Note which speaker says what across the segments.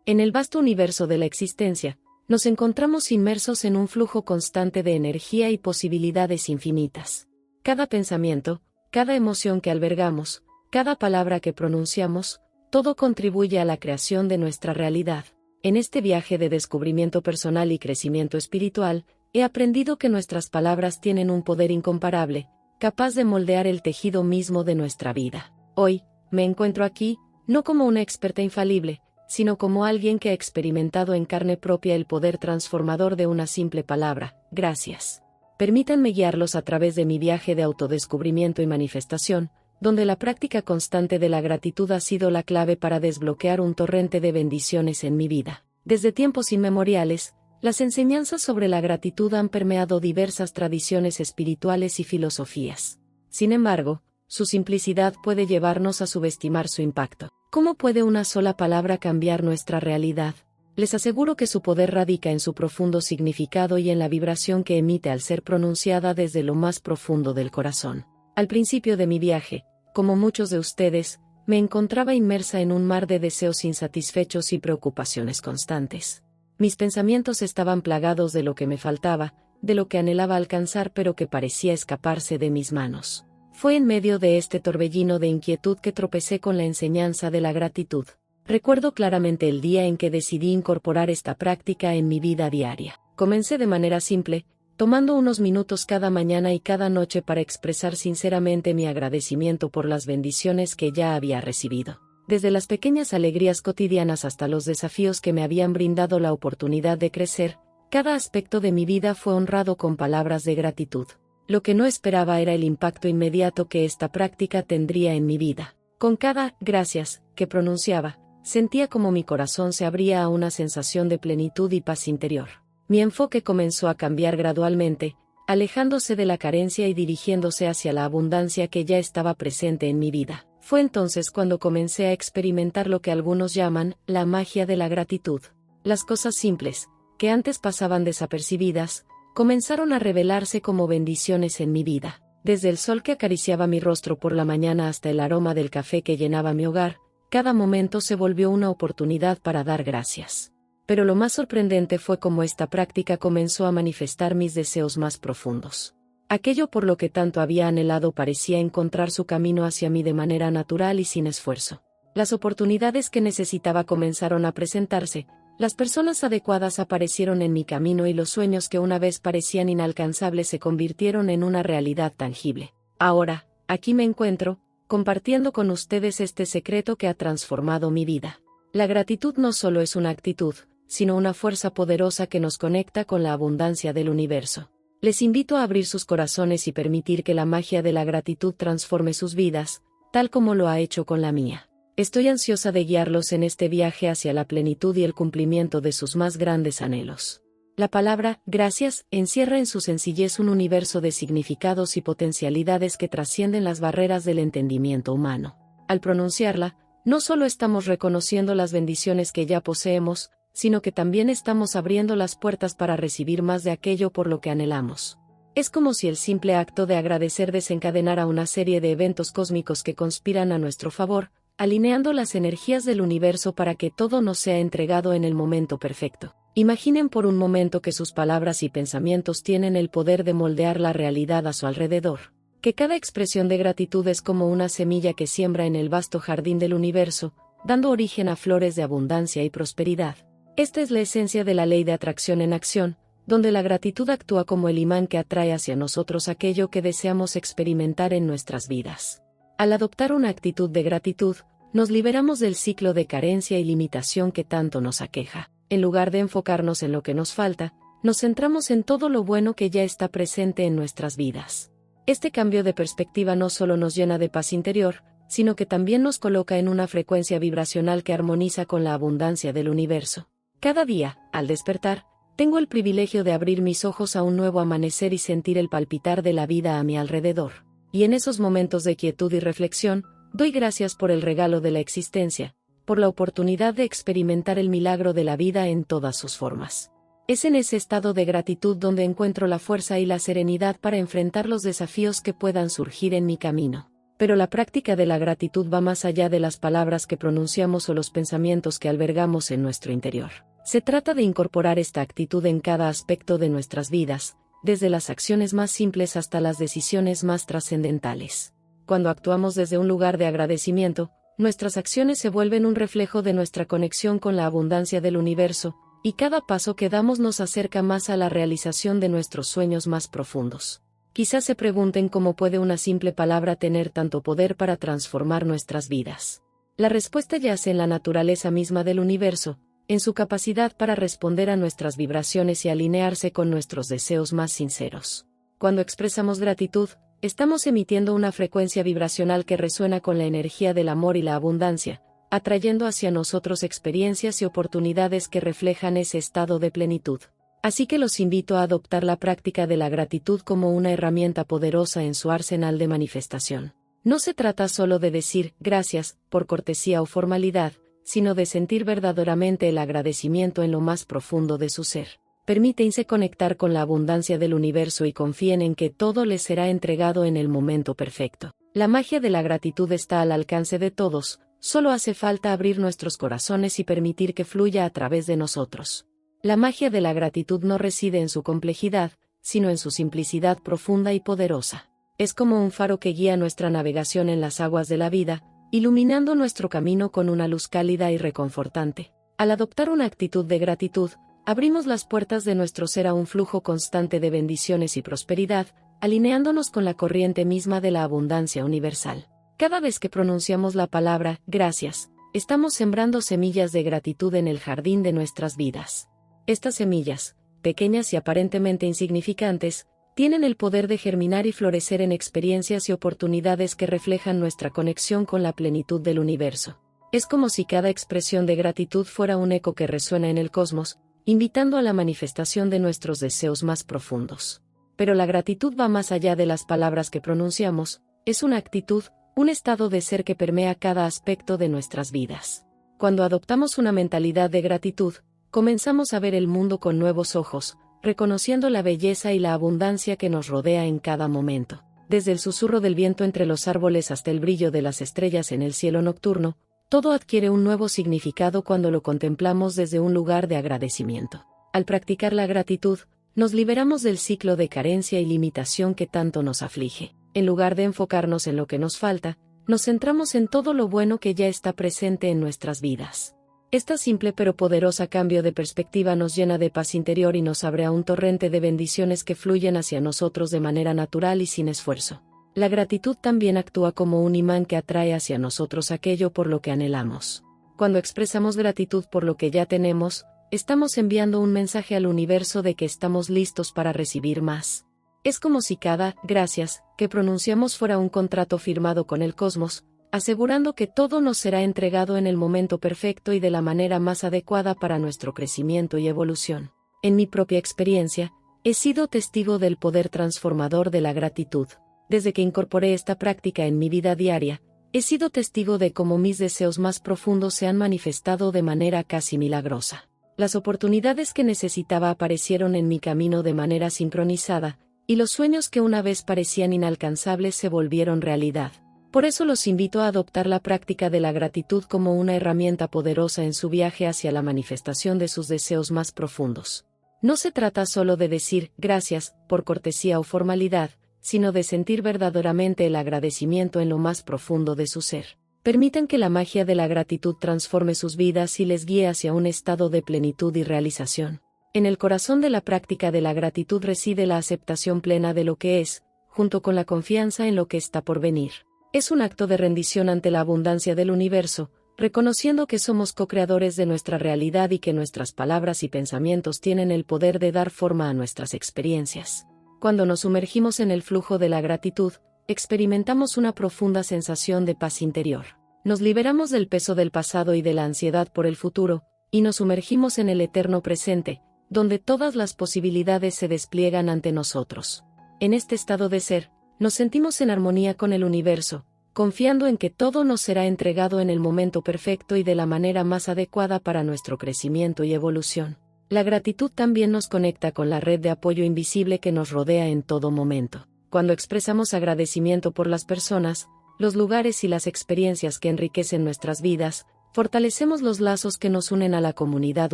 Speaker 1: En el vasto universo de la existencia, nos encontramos inmersos en un flujo constante de energía y posibilidades infinitas. Cada pensamiento, cada emoción que albergamos, cada palabra que pronunciamos, todo contribuye a la creación de nuestra realidad. En este viaje de descubrimiento personal y crecimiento espiritual, he aprendido que nuestras palabras tienen un poder incomparable, capaz de moldear el tejido mismo de nuestra vida. Hoy, me encuentro aquí, no como una experta infalible, sino como alguien que ha experimentado en carne propia el poder transformador de una simple palabra: gracias. Permítanme guiarlos a través de mi viaje de autodescubrimiento y manifestación, donde la práctica constante de la gratitud ha sido la clave para desbloquear un torrente de bendiciones en mi vida. Desde tiempos inmemoriales, las enseñanzas sobre la gratitud han permeado diversas tradiciones espirituales y filosofías. Sin embargo, su simplicidad puede llevarnos a subestimar su impacto. ¿Cómo puede una sola palabra cambiar nuestra realidad? Les aseguro que su poder radica en su profundo significado y en la vibración que emite al ser pronunciada desde lo más profundo del corazón. Al principio de mi viaje, como muchos de ustedes, me encontraba inmersa en un mar de deseos insatisfechos y preocupaciones constantes. Mis pensamientos estaban plagados de lo que me faltaba, de lo que anhelaba alcanzar pero que parecía escaparse de mis manos. Fue en medio de este torbellino de inquietud que tropecé con la enseñanza de la gratitud. Recuerdo claramente el día en que decidí incorporar esta práctica en mi vida diaria. Comencé de manera simple, tomando unos minutos cada mañana y cada noche para expresar sinceramente mi agradecimiento por las bendiciones que ya había recibido. Desde las pequeñas alegrías cotidianas hasta los desafíos que me habían brindado la oportunidad de crecer, cada aspecto de mi vida fue honrado con palabras de gratitud. Lo que no esperaba era el impacto inmediato que esta práctica tendría en mi vida. Con cada gracias que pronunciaba, sentía como mi corazón se abría a una sensación de plenitud y paz interior. Mi enfoque comenzó a cambiar gradualmente, alejándose de la carencia y dirigiéndose hacia la abundancia que ya estaba presente en mi vida. Fue entonces cuando comencé a experimentar lo que algunos llaman la magia de la gratitud. Las cosas simples, que antes pasaban desapercibidas, comenzaron a revelarse como bendiciones en mi vida. Desde el sol que acariciaba mi rostro por la mañana hasta el aroma del café que llenaba mi hogar, cada momento se volvió una oportunidad para dar gracias. Pero lo más sorprendente fue cómo esta práctica comenzó a manifestar mis deseos más profundos. Aquello por lo que tanto había anhelado parecía encontrar su camino hacia mí de manera natural y sin esfuerzo. Las oportunidades que necesitaba comenzaron a presentarse, las personas adecuadas aparecieron en mi camino y los sueños que una vez parecían inalcanzables se convirtieron en una realidad tangible. Ahora, aquí me encuentro, compartiendo con ustedes este secreto que ha transformado mi vida. La gratitud no solo es una actitud, sino una fuerza poderosa que nos conecta con la abundancia del universo. Les invito a abrir sus corazones y permitir que la magia de la gratitud transforme sus vidas, tal como lo ha hecho con la mía. Estoy ansiosa de guiarlos en este viaje hacia la plenitud y el cumplimiento de sus más grandes anhelos. La palabra gracias encierra en su sencillez un universo de significados y potencialidades que trascienden las barreras del entendimiento humano. Al pronunciarla, no solo estamos reconociendo las bendiciones que ya poseemos, sino que también estamos abriendo las puertas para recibir más de aquello por lo que anhelamos. Es como si el simple acto de agradecer desencadenara una serie de eventos cósmicos que conspiran a nuestro favor, alineando las energías del universo para que todo nos sea entregado en el momento perfecto. Imaginen por un momento que sus palabras y pensamientos tienen el poder de moldear la realidad a su alrededor. Que cada expresión de gratitud es como una semilla que siembra en el vasto jardín del universo, dando origen a flores de abundancia y prosperidad. Esta es la esencia de la ley de atracción en acción, donde la gratitud actúa como el imán que atrae hacia nosotros aquello que deseamos experimentar en nuestras vidas. Al adoptar una actitud de gratitud, nos liberamos del ciclo de carencia y limitación que tanto nos aqueja. En lugar de enfocarnos en lo que nos falta, nos centramos en todo lo bueno que ya está presente en nuestras vidas. Este cambio de perspectiva no solo nos llena de paz interior, sino que también nos coloca en una frecuencia vibracional que armoniza con la abundancia del universo. Cada día, al despertar, tengo el privilegio de abrir mis ojos a un nuevo amanecer y sentir el palpitar de la vida a mi alrededor. Y en esos momentos de quietud y reflexión, doy gracias por el regalo de la existencia, por la oportunidad de experimentar el milagro de la vida en todas sus formas. Es en ese estado de gratitud donde encuentro la fuerza y la serenidad para enfrentar los desafíos que puedan surgir en mi camino. Pero la práctica de la gratitud va más allá de las palabras que pronunciamos o los pensamientos que albergamos en nuestro interior. Se trata de incorporar esta actitud en cada aspecto de nuestras vidas, desde las acciones más simples hasta las decisiones más trascendentales. Cuando actuamos desde un lugar de agradecimiento, nuestras acciones se vuelven un reflejo de nuestra conexión con la abundancia del universo, y cada paso que damos nos acerca más a la realización de nuestros sueños más profundos. Quizás se pregunten cómo puede una simple palabra tener tanto poder para transformar nuestras vidas. La respuesta yace en la naturaleza misma del universo, en su capacidad para responder a nuestras vibraciones y alinearse con nuestros deseos más sinceros. Cuando expresamos gratitud, estamos emitiendo una frecuencia vibracional que resuena con la energía del amor y la abundancia, atrayendo hacia nosotros experiencias y oportunidades que reflejan ese estado de plenitud. Así que los invito a adoptar la práctica de la gratitud como una herramienta poderosa en su arsenal de manifestación. No se trata solo de decir gracias por cortesía o formalidad, sino de sentir verdaderamente el agradecimiento en lo más profundo de su ser. Permítense conectar con la abundancia del universo y confíen en que todo les será entregado en el momento perfecto. La magia de la gratitud está al alcance de todos, solo hace falta abrir nuestros corazones y permitir que fluya a través de nosotros. La magia de la gratitud no reside en su complejidad, sino en su simplicidad profunda y poderosa. Es como un faro que guía nuestra navegación en las aguas de la vida, iluminando nuestro camino con una luz cálida y reconfortante. Al adoptar una actitud de gratitud, abrimos las puertas de nuestro ser a un flujo constante de bendiciones y prosperidad, alineándonos con la corriente misma de la abundancia universal. Cada vez que pronunciamos la palabra gracias, estamos sembrando semillas de gratitud en el jardín de nuestras vidas. Estas semillas, pequeñas y aparentemente insignificantes, tienen el poder de germinar y florecer en experiencias y oportunidades que reflejan nuestra conexión con la plenitud del universo. Es como si cada expresión de gratitud fuera un eco que resuena en el cosmos, invitando a la manifestación de nuestros deseos más profundos. Pero la gratitud va más allá de las palabras que pronunciamos, es una actitud, un estado de ser que permea cada aspecto de nuestras vidas. Cuando adoptamos una mentalidad de gratitud, comenzamos a ver el mundo con nuevos ojos, reconociendo la belleza y la abundancia que nos rodea en cada momento. Desde el susurro del viento entre los árboles hasta el brillo de las estrellas en el cielo nocturno, todo adquiere un nuevo significado cuando lo contemplamos desde un lugar de agradecimiento. Al practicar la gratitud, nos liberamos del ciclo de carencia y limitación que tanto nos aflige. En lugar de enfocarnos en lo que nos falta, nos centramos en todo lo bueno que ya está presente en nuestras vidas. Esta simple pero poderosa cambio de perspectiva nos llena de paz interior y nos abre a un torrente de bendiciones que fluyen hacia nosotros de manera natural y sin esfuerzo. La gratitud también actúa como un imán que atrae hacia nosotros aquello por lo que anhelamos. Cuando expresamos gratitud por lo que ya tenemos, estamos enviando un mensaje al universo de que estamos listos para recibir más. Es como si cada gracias que pronunciamos fuera un contrato firmado con el cosmos, asegurando que todo nos será entregado en el momento perfecto y de la manera más adecuada para nuestro crecimiento y evolución. En mi propia experiencia, he sido testigo del poder transformador de la gratitud. Desde que incorporé esta práctica en mi vida diaria, he sido testigo de cómo mis deseos más profundos se han manifestado de manera casi milagrosa. Las oportunidades que necesitaba aparecieron en mi camino de manera sincronizada, y los sueños que una vez parecían inalcanzables se volvieron realidad. Por eso los invito a adoptar la práctica de la gratitud como una herramienta poderosa en su viaje hacia la manifestación de sus deseos más profundos. No se trata solo de decir gracias por cortesía o formalidad, sino de sentir verdaderamente el agradecimiento en lo más profundo de su ser. Permitan que la magia de la gratitud transforme sus vidas y les guíe hacia un estado de plenitud y realización. En el corazón de la práctica de la gratitud reside la aceptación plena de lo que es, junto con la confianza en lo que está por venir. Es un acto de rendición ante la abundancia del universo, reconociendo que somos co-creadores de nuestra realidad y que nuestras palabras y pensamientos tienen el poder de dar forma a nuestras experiencias. Cuando nos sumergimos en el flujo de la gratitud, experimentamos una profunda sensación de paz interior. Nos liberamos del peso del pasado y de la ansiedad por el futuro, y nos sumergimos en el eterno presente, donde todas las posibilidades se despliegan ante nosotros. En este estado de ser, nos sentimos en armonía con el universo, confiando en que todo nos será entregado en el momento perfecto y de la manera más adecuada para nuestro crecimiento y evolución. La gratitud también nos conecta con la red de apoyo invisible que nos rodea en todo momento. Cuando expresamos agradecimiento por las personas, los lugares y las experiencias que enriquecen nuestras vidas, fortalecemos los lazos que nos unen a la comunidad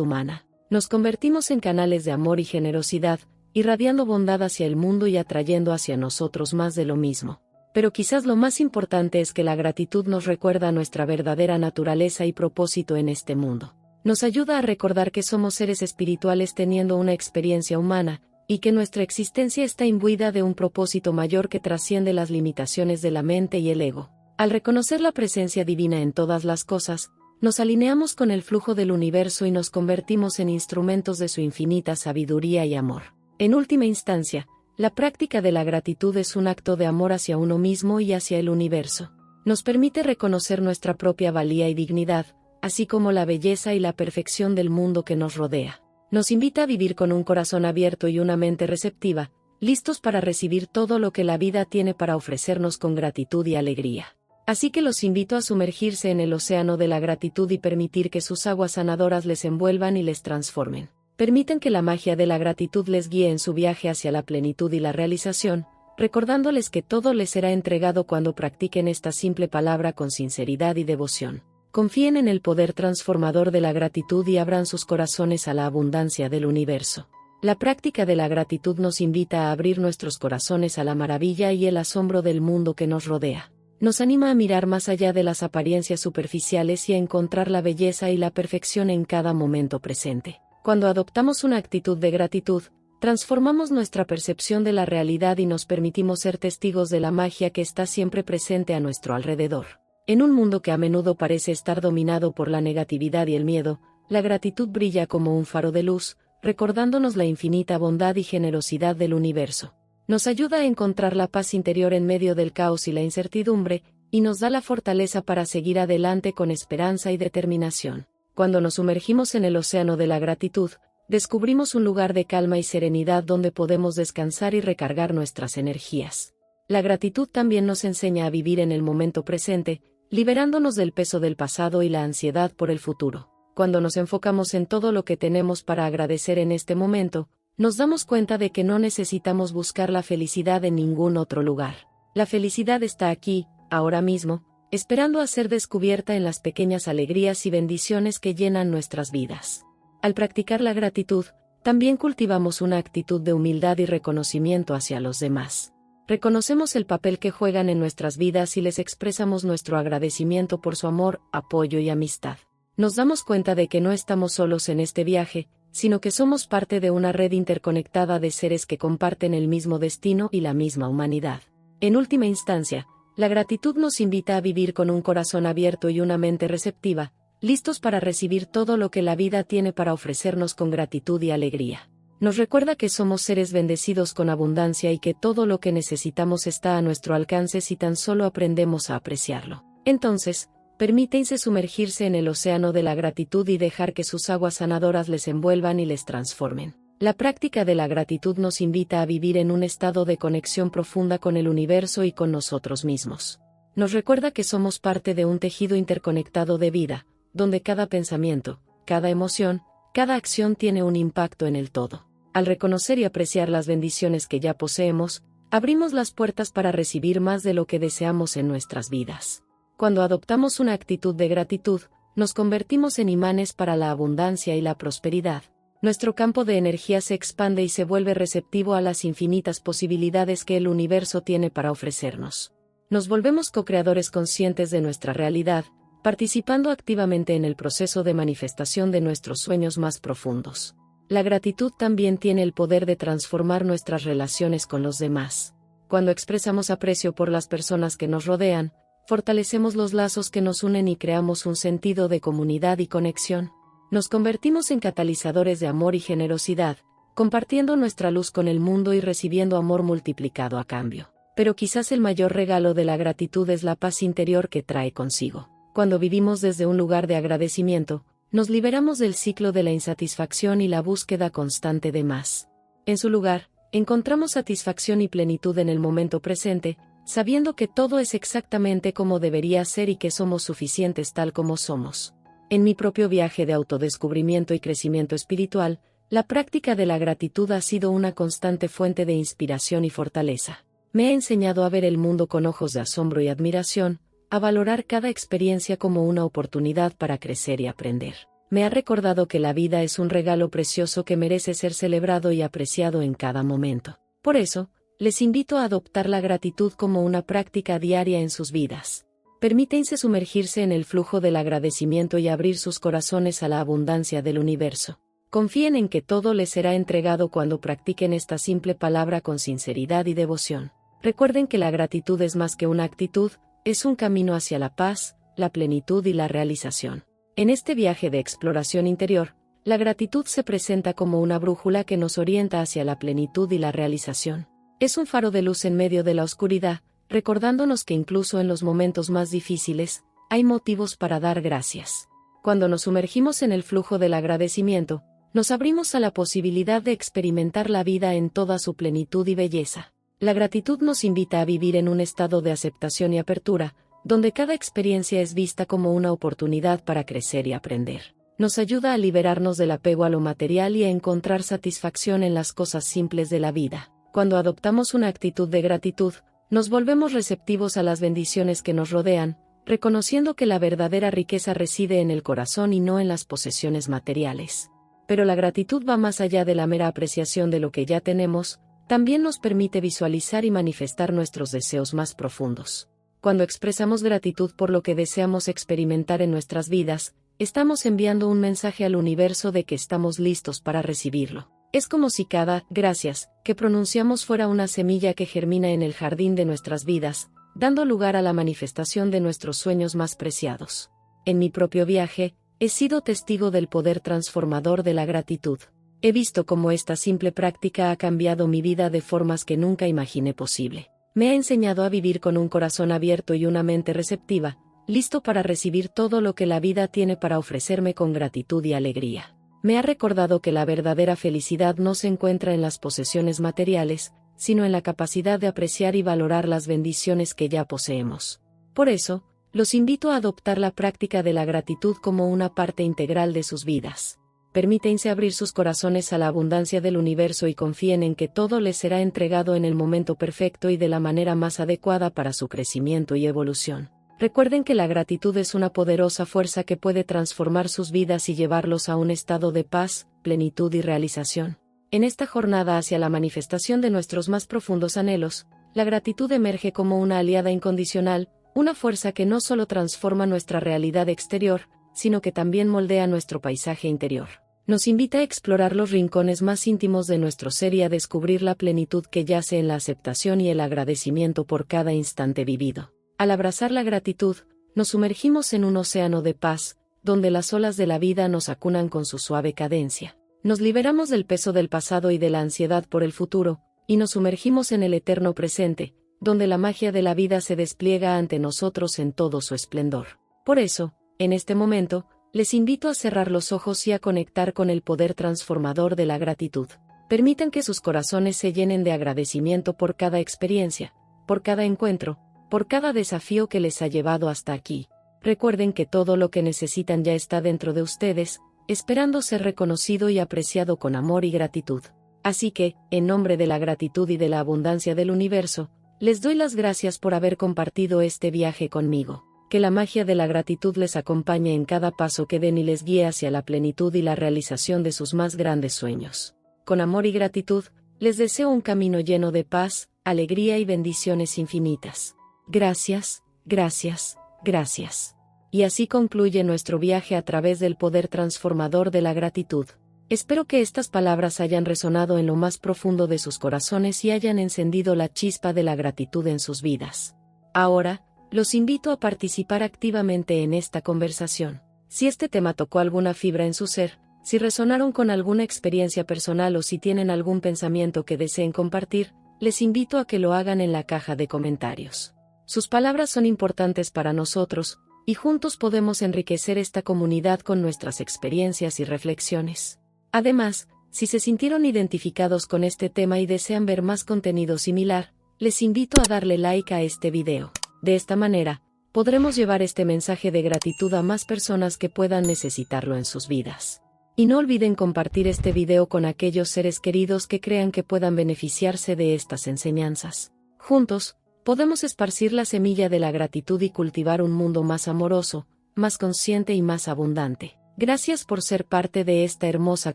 Speaker 1: humana. Nos convertimos en canales de amor y generosidad, irradiando bondad hacia el mundo y atrayendo hacia nosotros más de lo mismo. Pero quizás lo más importante es que la gratitud nos recuerda nuestra verdadera naturaleza y propósito en este mundo. Nos ayuda a recordar que somos seres espirituales teniendo una experiencia humana, y que nuestra existencia está imbuida de un propósito mayor que trasciende las limitaciones de la mente y el ego. Al reconocer la presencia divina en todas las cosas, nos alineamos con el flujo del universo y nos convertimos en instrumentos de su infinita sabiduría y amor. En última instancia, la práctica de la gratitud es un acto de amor hacia uno mismo y hacia el universo. Nos permite reconocer nuestra propia valía y dignidad, así como la belleza y la perfección del mundo que nos rodea. Nos invita a vivir con un corazón abierto y una mente receptiva, listos para recibir todo lo que la vida tiene para ofrecernos con gratitud y alegría. Así que los invito a sumergirse en el océano de la gratitud y permitir que sus aguas sanadoras les envuelvan y les transformen. Permiten que la magia de la gratitud les guíe en su viaje hacia la plenitud y la realización, recordándoles que todo les será entregado cuando practiquen esta simple palabra con sinceridad y devoción. Confíen en el poder transformador de la gratitud y abran sus corazones a la abundancia del universo. La práctica de la gratitud nos invita a abrir nuestros corazones a la maravilla y el asombro del mundo que nos rodea. Nos anima a mirar más allá de las apariencias superficiales y a encontrar la belleza y la perfección en cada momento presente. Cuando adoptamos una actitud de gratitud, transformamos nuestra percepción de la realidad y nos permitimos ser testigos de la magia que está siempre presente a nuestro alrededor. En un mundo que a menudo parece estar dominado por la negatividad y el miedo, la gratitud brilla como un faro de luz, recordándonos la infinita bondad y generosidad del universo. Nos ayuda a encontrar la paz interior en medio del caos y la incertidumbre, y nos da la fortaleza para seguir adelante con esperanza y determinación. Cuando nos sumergimos en el océano de la gratitud, descubrimos un lugar de calma y serenidad donde podemos descansar y recargar nuestras energías. La gratitud también nos enseña a vivir en el momento presente, liberándonos del peso del pasado y la ansiedad por el futuro. Cuando nos enfocamos en todo lo que tenemos para agradecer en este momento, nos damos cuenta de que no necesitamos buscar la felicidad en ningún otro lugar. La felicidad está aquí, ahora mismo, esperando a ser descubierta en las pequeñas alegrías y bendiciones que llenan nuestras vidas. Al practicar la gratitud, también cultivamos una actitud de humildad y reconocimiento hacia los demás. Reconocemos el papel que juegan en nuestras vidas y les expresamos nuestro agradecimiento por su amor, apoyo y amistad. Nos damos cuenta de que no estamos solos en este viaje, sino que somos parte de una red interconectada de seres que comparten el mismo destino y la misma humanidad. En última instancia, la gratitud nos invita a vivir con un corazón abierto y una mente receptiva, listos para recibir todo lo que la vida tiene para ofrecernos con gratitud y alegría. Nos recuerda que somos seres bendecidos con abundancia y que todo lo que necesitamos está a nuestro alcance si tan solo aprendemos a apreciarlo. Entonces, permítanse sumergirse en el océano de la gratitud y dejar que sus aguas sanadoras les envuelvan y les transformen. La práctica de la gratitud nos invita a vivir en un estado de conexión profunda con el universo y con nosotros mismos. Nos recuerda que somos parte de un tejido interconectado de vida, donde cada pensamiento, cada emoción, cada acción tiene un impacto en el todo. Al reconocer y apreciar las bendiciones que ya poseemos, abrimos las puertas para recibir más de lo que deseamos en nuestras vidas. Cuando adoptamos una actitud de gratitud, nos convertimos en imanes para la abundancia y la prosperidad. Nuestro campo de energía se expande y se vuelve receptivo a las infinitas posibilidades que el universo tiene para ofrecernos. Nos volvemos co-creadores conscientes de nuestra realidad, participando activamente en el proceso de manifestación de nuestros sueños más profundos. La gratitud también tiene el poder de transformar nuestras relaciones con los demás. Cuando expresamos aprecio por las personas que nos rodean, fortalecemos los lazos que nos unen y creamos un sentido de comunidad y conexión. Nos convertimos en catalizadores de amor y generosidad, compartiendo nuestra luz con el mundo y recibiendo amor multiplicado a cambio. Pero quizás el mayor regalo de la gratitud es la paz interior que trae consigo. Cuando vivimos desde un lugar de agradecimiento, nos liberamos del ciclo de la insatisfacción y la búsqueda constante de más. En su lugar, encontramos satisfacción y plenitud en el momento presente, sabiendo que todo es exactamente como debería ser y que somos suficientes tal como somos. En mi propio viaje de autodescubrimiento y crecimiento espiritual, la práctica de la gratitud ha sido una constante fuente de inspiración y fortaleza. Me ha enseñado a ver el mundo con ojos de asombro y admiración, a valorar cada experiencia como una oportunidad para crecer y aprender. Me ha recordado que la vida es un regalo precioso que merece ser celebrado y apreciado en cada momento. Por eso, les invito a adoptar la gratitud como una práctica diaria en sus vidas. Permítanse sumergirse en el flujo del agradecimiento y abrir sus corazones a la abundancia del universo. Confíen en que todo les será entregado cuando practiquen esta simple palabra con sinceridad y devoción. Recuerden que la gratitud es más que una actitud, es un camino hacia la paz, la plenitud y la realización. En este viaje de exploración interior, la gratitud se presenta como una brújula que nos orienta hacia la plenitud y la realización. Es un faro de luz en medio de la oscuridad, recordándonos que incluso en los momentos más difíciles, hay motivos para dar gracias. Cuando nos sumergimos en el flujo del agradecimiento, nos abrimos a la posibilidad de experimentar la vida en toda su plenitud y belleza. La gratitud nos invita a vivir en un estado de aceptación y apertura, donde cada experiencia es vista como una oportunidad para crecer y aprender. Nos ayuda a liberarnos del apego a lo material y a encontrar satisfacción en las cosas simples de la vida. Cuando adoptamos una actitud de gratitud, nos volvemos receptivos a las bendiciones que nos rodean, reconociendo que la verdadera riqueza reside en el corazón y no en las posesiones materiales. Pero la gratitud va más allá de la mera apreciación de lo que ya tenemos, también nos permite visualizar y manifestar nuestros deseos más profundos. Cuando expresamos gratitud por lo que deseamos experimentar en nuestras vidas, estamos enviando un mensaje al universo de que estamos listos para recibirlo. Es como si cada gracias que pronunciamos fuera una semilla que germina en el jardín de nuestras vidas, dando lugar a la manifestación de nuestros sueños más preciados. En mi propio viaje, he sido testigo del poder transformador de la gratitud. He visto cómo esta simple práctica ha cambiado mi vida de formas que nunca imaginé posible. Me ha enseñado a vivir con un corazón abierto y una mente receptiva, listo para recibir todo lo que la vida tiene para ofrecerme con gratitud y alegría. Me ha recordado que la verdadera felicidad no se encuentra en las posesiones materiales, sino en la capacidad de apreciar y valorar las bendiciones que ya poseemos. Por eso, los invito a adoptar la práctica de la gratitud como una parte integral de sus vidas. Permítanse abrir sus corazones a la abundancia del universo y confíen en que todo les será entregado en el momento perfecto y de la manera más adecuada para su crecimiento y evolución. Recuerden que la gratitud es una poderosa fuerza que puede transformar sus vidas y llevarlos a un estado de paz, plenitud y realización. En esta jornada hacia la manifestación de nuestros más profundos anhelos, la gratitud emerge como una aliada incondicional, una fuerza que no solo transforma nuestra realidad exterior, sino que también moldea nuestro paisaje interior. Nos invita a explorar los rincones más íntimos de nuestro ser y a descubrir la plenitud que yace en la aceptación y el agradecimiento por cada instante vivido. Al abrazar la gratitud, nos sumergimos en un océano de paz, donde las olas de la vida nos acunan con su suave cadencia. Nos liberamos del peso del pasado y de la ansiedad por el futuro, y nos sumergimos en el eterno presente, donde la magia de la vida se despliega ante nosotros en todo su esplendor. Por eso, en este momento, les invito a cerrar los ojos y a conectar con el poder transformador de la gratitud. Permitan que sus corazones se llenen de agradecimiento por cada experiencia, por cada encuentro, por cada desafío que les ha llevado hasta aquí. Recuerden que todo lo que necesitan ya está dentro de ustedes, esperando ser reconocido y apreciado con amor y gratitud. Así que, en nombre de la gratitud y de la abundancia del universo, les doy las gracias por haber compartido este viaje conmigo. Que la magia de la gratitud les acompañe en cada paso que den y les guíe hacia la plenitud y la realización de sus más grandes sueños. Con amor y gratitud, les deseo un camino lleno de paz, alegría y bendiciones infinitas. Gracias, gracias, gracias. Y así concluye nuestro viaje a través del poder transformador de la gratitud. Espero que estas palabras hayan resonado en lo más profundo de sus corazones y hayan encendido la chispa de la gratitud en sus vidas. Ahora, los invito a participar activamente en esta conversación. Si este tema tocó alguna fibra en su ser, si resonaron con alguna experiencia personal o si tienen algún pensamiento que deseen compartir, les invito a que lo hagan en la caja de comentarios. Sus palabras son importantes para nosotros, y juntos podemos enriquecer esta comunidad con nuestras experiencias y reflexiones. Además, si se sintieron identificados con este tema y desean ver más contenido similar, les invito a darle like a este video. De esta manera, podremos llevar este mensaje de gratitud a más personas que puedan necesitarlo en sus vidas. Y no olviden compartir este video con aquellos seres queridos que crean que puedan beneficiarse de estas enseñanzas. Juntos, podemos esparcir la semilla de la gratitud y cultivar un mundo más amoroso, más consciente y más abundante. Gracias por ser parte de esta hermosa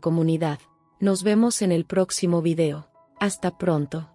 Speaker 1: comunidad. Nos vemos en el próximo video. Hasta pronto.